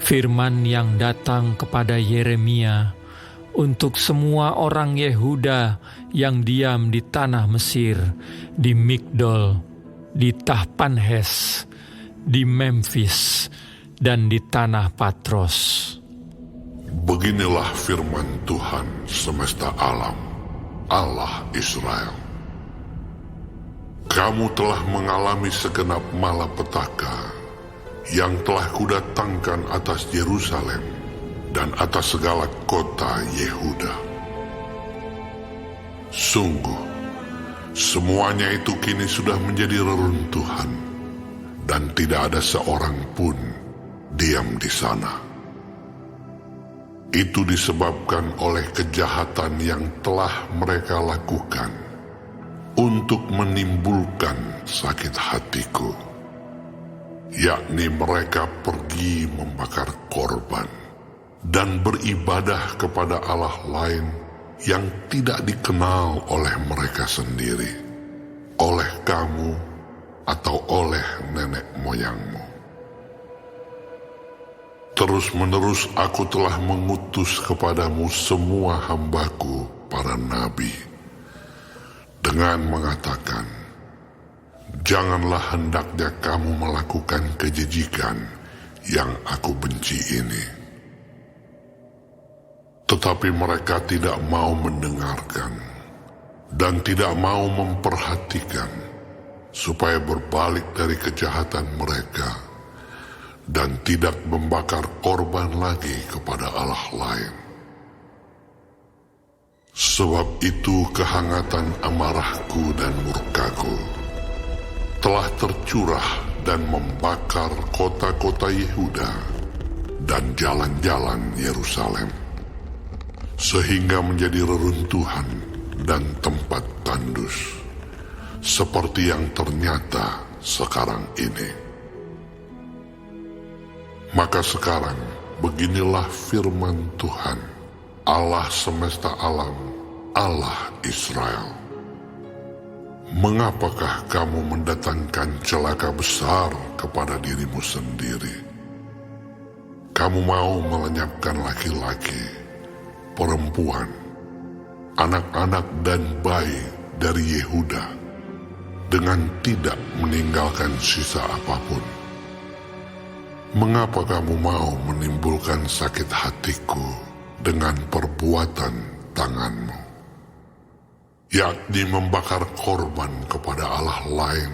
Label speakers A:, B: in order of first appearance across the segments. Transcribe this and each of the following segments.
A: Firman yang datang kepada Yeremia untuk semua orang Yehuda yang diam di tanah Mesir, di Migdol, di Tahpanhes, di Memphis, dan di tanah Patros.
B: Beginilah firman Tuhan semesta alam, Allah Israel. Kamu telah mengalami segenap malapetaka yang telah kudatangkan atas Yerusalem dan atas segala kota Yehuda. Sungguh, semuanya itu kini sudah menjadi reruntuhan, dan tidak ada seorang pun diam di sana. Itu disebabkan oleh kejahatan yang telah mereka lakukan untuk menimbulkan sakit hatiku, yakni mereka pergi membakar korban dan beribadah kepada Allah lain yang tidak dikenal oleh mereka sendiri, oleh kamu atau oleh nenek moyangmu. Terus-menerus aku telah mengutus kepadamu semua hambaku para nabi, dengan mengatakan, janganlah hendaknya kamu melakukan kejijikan yang aku benci ini. Tetapi mereka tidak mau mendengarkan dan tidak mau memperhatikan, supaya berbalik dari kejahatan mereka dan tidak membakar korban lagi kepada Allah lain. Sebab itu kehangatan amarahku dan murkaku telah tercurah dan membakar kota-kota Yehuda dan jalan-jalan Yerusalem, sehingga menjadi reruntuhan dan tempat tandus, seperti yang ternyata sekarang ini. Maka sekarang beginilah firman Tuhan, Allah semesta alam, Allah Israel. Mengapakah kamu mendatangkan celaka besar kepada dirimu sendiri? Kamu mau melenyapkan laki-laki, perempuan, anak-anak dan bayi dari Yehuda dengan tidak meninggalkan sisa apapun. Mengapa kamu mau menimbulkan sakit hatiku dengan perbuatan tanganmu, yakni membakar korban kepada Allah lain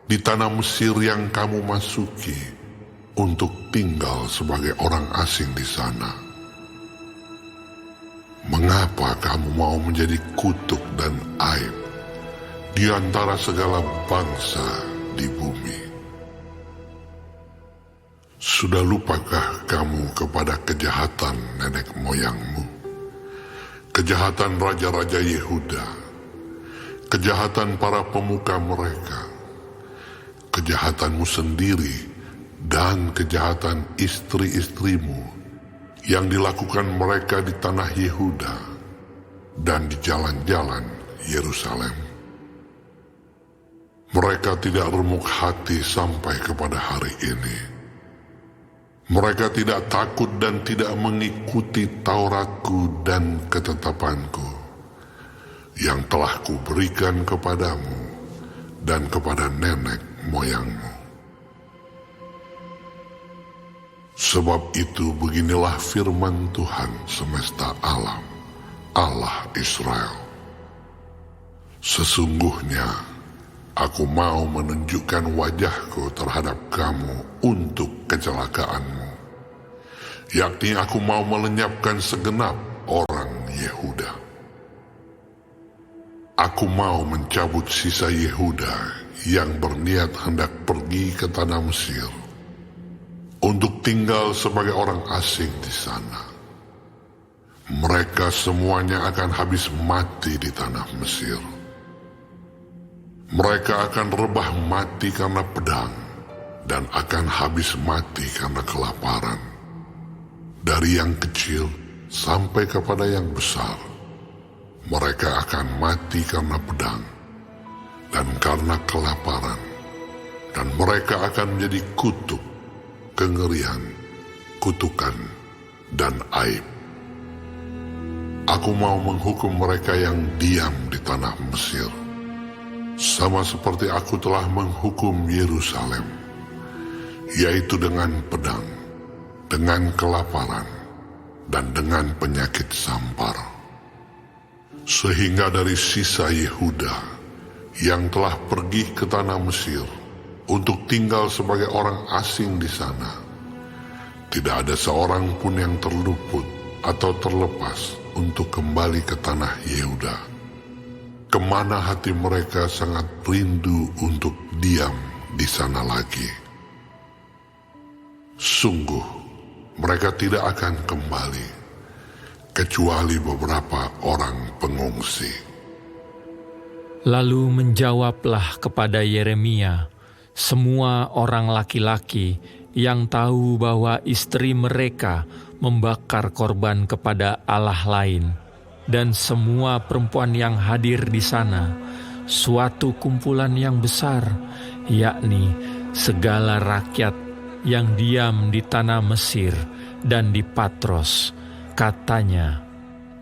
B: di tanah Mesir yang kamu masuki untuk tinggal sebagai orang asing di sana? Mengapa kamu mau menjadi kutuk dan aib di antara segala bangsa di bumi? Sudah lupakah kamu kepada kejahatan nenek moyangmu, kejahatan raja-raja Yehuda, kejahatan para pemuka mereka, kejahatanmu sendiri, dan kejahatan istri-istrimu yang dilakukan mereka di tanah Yehuda dan di jalan-jalan Yerusalem? Mereka tidak remuk hati sampai kepada hari ini. Mereka tidak takut dan tidak mengikuti Tauratku dan ketetapanku yang telah kuberikan kepadamu dan kepada nenek moyangmu. Sebab itu beginilah firman Tuhan semesta alam, Allah Israel. Sesungguhnya aku mau menunjukkan wajahku terhadap kamu untuk kecelakaanmu, yakni aku mau melenyapkan segenap orang Yehuda. Aku mau mencabut sisa Yehuda yang berniat hendak pergi ke tanah Mesir untuk tinggal sebagai orang asing di sana. Mereka semuanya akan habis mati di tanah Mesir. Mereka akan rebah mati karena pedang dan akan habis mati karena kelaparan. Dari yang kecil sampai kepada yang besar, mereka akan mati karena pedang dan karena kelaparan, dan mereka akan menjadi kutuk, kengerian, kutukan, dan aib. Aku mau menghukum mereka yang diam di tanah Mesir, sama seperti aku telah menghukum Yerusalem, yaitu dengan pedang, dengan kelaparan, dan dengan penyakit sampar. Sehingga dari sisa Yehuda yang telah pergi ke tanah Mesir untuk tinggal sebagai orang asing di sana, tidak ada seorang pun yang terluput atau terlepas untuk kembali ke tanah Yehuda, kemana hati mereka sangat rindu untuk diam di sana lagi. Sungguh, mereka tidak akan kembali, kecuali beberapa orang pengungsi.
A: Lalu menjawablah kepada Yeremia semua orang laki-laki yang tahu bahwa istri mereka membakar korban kepada Allah lain, dan semua perempuan yang hadir di sana, suatu kumpulan yang besar, yakni segala rakyat yang diam di tanah Mesir dan di Patros. Katanya,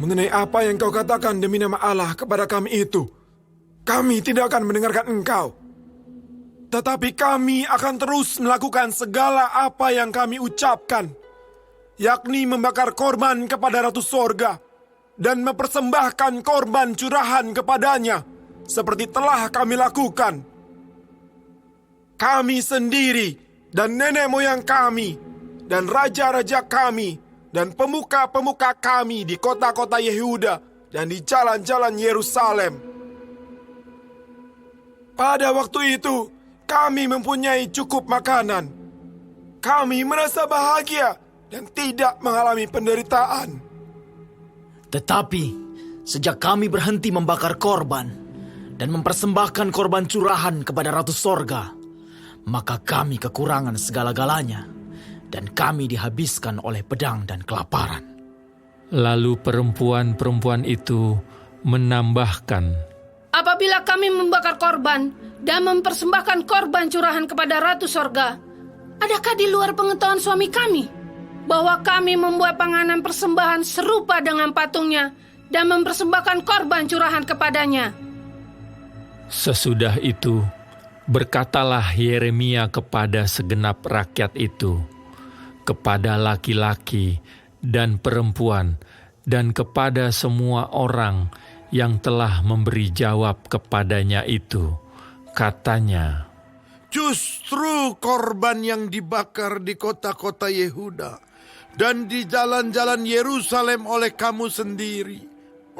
C: "Mengenai apa yang kau katakan demi nama Allah kepada kami itu, kami tidak akan mendengarkan engkau. Tetapi kami akan terus melakukan segala apa yang kami ucapkan, yakni membakar korban kepada Ratu Sorga dan mempersembahkan korban curahan kepadanya, seperti telah kami lakukan. Kami sendiri dan nenek moyang kami dan raja-raja kami dan pemuka-pemuka kami di kota-kota Yehuda dan di jalan-jalan Yerusalem. Pada waktu itu, kami mempunyai cukup makanan. Kami merasa bahagia dan tidak mengalami penderitaan.
D: Tetapi, sejak kami berhenti membakar korban dan mempersembahkan korban curahan kepada Ratu Sorga, maka kami kekurangan segala-galanya, dan kami dihabiskan oleh pedang dan kelaparan."
A: lalu perempuan-perempuan itu menambahkan,
E: Apabila kami membakar korban dan mempersembahkan korban curahan kepada Ratu Sorga, adakah di luar pengetahuan suami kami bahwa kami membuat panganan persembahan serupa dengan patungnya dan mempersembahkan korban curahan kepadanya?
A: Sesudah itu, berkatalah Yeremia kepada segenap rakyat itu, kepada laki-laki dan perempuan, dan kepada semua orang yang telah memberi jawab kepadanya itu. Katanya,
F: Justru korban yang dibakar di kota-kota Yehuda dan di jalan-jalan Yerusalem oleh kamu sendiri,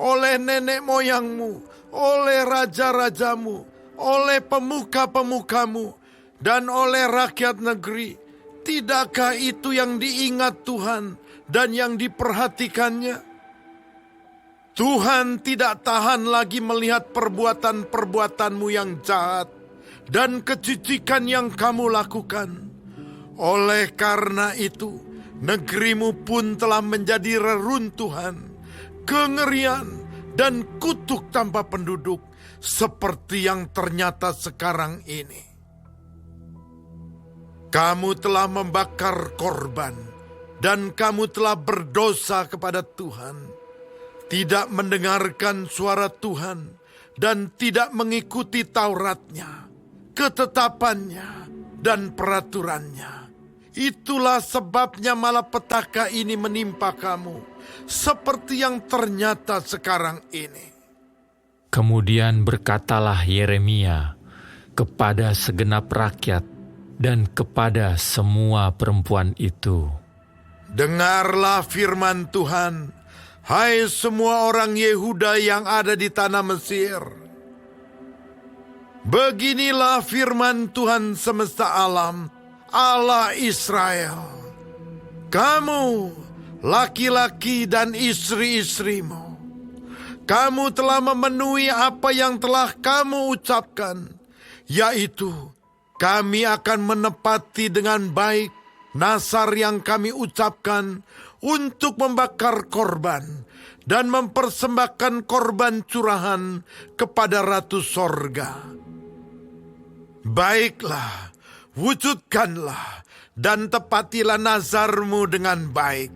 F: oleh nenek moyangmu, oleh raja-rajamu, oleh pemuka-pemukamu, dan oleh rakyat negeri, tidakkah itu yang diingat Tuhan dan yang diperhatikannya? Tuhan tidak tahan lagi melihat perbuatan-perbuatanmu yang jahat dan kejujikan yang kamu lakukan. Oleh karena itu, negerimu pun telah menjadi reruntuhan, kengerian, dan kutuk tanpa penduduk, seperti yang ternyata sekarang ini. Kamu telah membakar korban, dan kamu telah berdosa kepada Tuhan, tidak mendengarkan suara Tuhan, dan tidak mengikuti Tauratnya, ketetapannya, dan peraturannya. Itulah sebabnya malapetaka ini menimpa kamu, seperti yang ternyata sekarang ini.
A: kemudian berkatalah Yeremia kepada segenap rakyat dan kepada semua perempuan itu,
F: Dengarlah firman Tuhan, hai semua orang Yehuda yang ada di tanah Mesir. Beginilah firman Tuhan semesta alam, Allah Israel. Kamu, laki-laki dan istri-istrimu, kamu telah memenuhi apa yang telah kamu ucapkan, yaitu kami akan menepati dengan baik nasar yang kami ucapkan untuk membakar korban dan mempersembahkan korban curahan kepada Ratu Sorga. Baiklah, wujudkanlah dan tepatilah nazarmu dengan baik.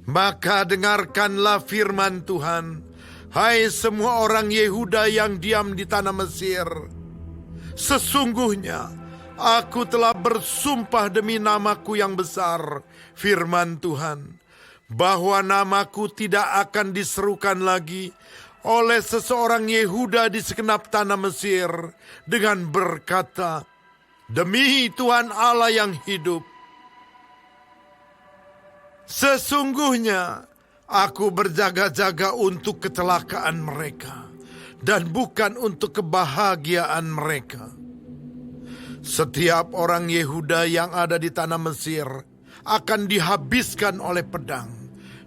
F: Maka dengarkanlah firman Tuhan, hai semua orang Yehuda yang diam di tanah Mesir. Sesungguhnya aku telah bersumpah demi namaku yang besar, firman Tuhan, bahwa namaku tidak akan diserukan lagi oleh seseorang Yehuda di segenap tanah Mesir dengan berkata, demi Tuhan Allah yang hidup, sesungguhnya aku berjaga-jaga untuk kecelakaan mereka dan bukan untuk kebahagiaan mereka. Setiap orang Yehuda yang ada di tanah Mesir akan dihabiskan oleh pedang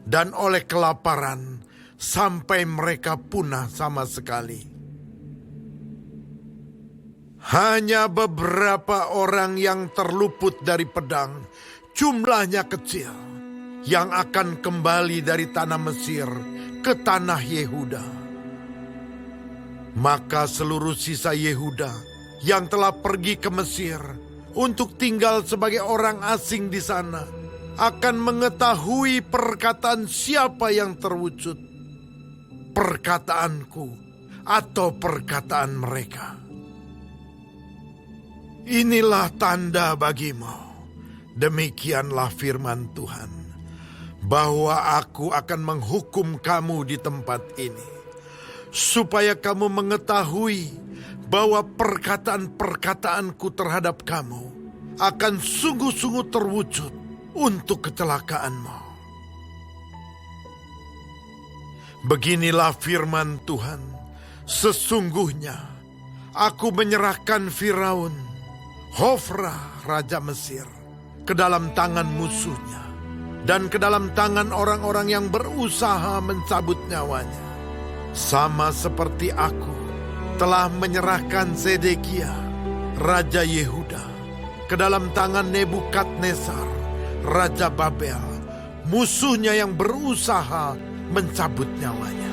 F: dan oleh kelaparan sampai mereka punah sama sekali. Hanya beberapa orang yang terluput dari pedang, jumlahnya kecil, yang akan kembali dari tanah Mesir ke tanah Yehuda. Maka seluruh sisa Yehuda yang telah pergi ke Mesir untuk tinggal sebagai orang asing di sana akan mengetahui perkataan siapa yang terwujud, perkataanku atau perkataan mereka. Inilah tanda bagimu, demikianlah firman Tuhan, bahwa aku akan menghukum kamu di tempat ini, supaya kamu mengetahui bahwa perkataan-perkataanku terhadap kamu akan sungguh-sungguh terwujud untuk kecelakaanmu. Beginilah firman Tuhan, sesungguhnya aku menyerahkan Firaun, Hofra, Raja Mesir, ke dalam tangan musuhnya dan ke dalam tangan orang-orang yang berusaha mencabut nyawanya. Sama seperti aku telah menyerahkan Zedekia, Raja Yehuda, ke dalam tangan Nebukadnezar, Raja Babel, musuhnya yang berusaha mencabut nyawanya.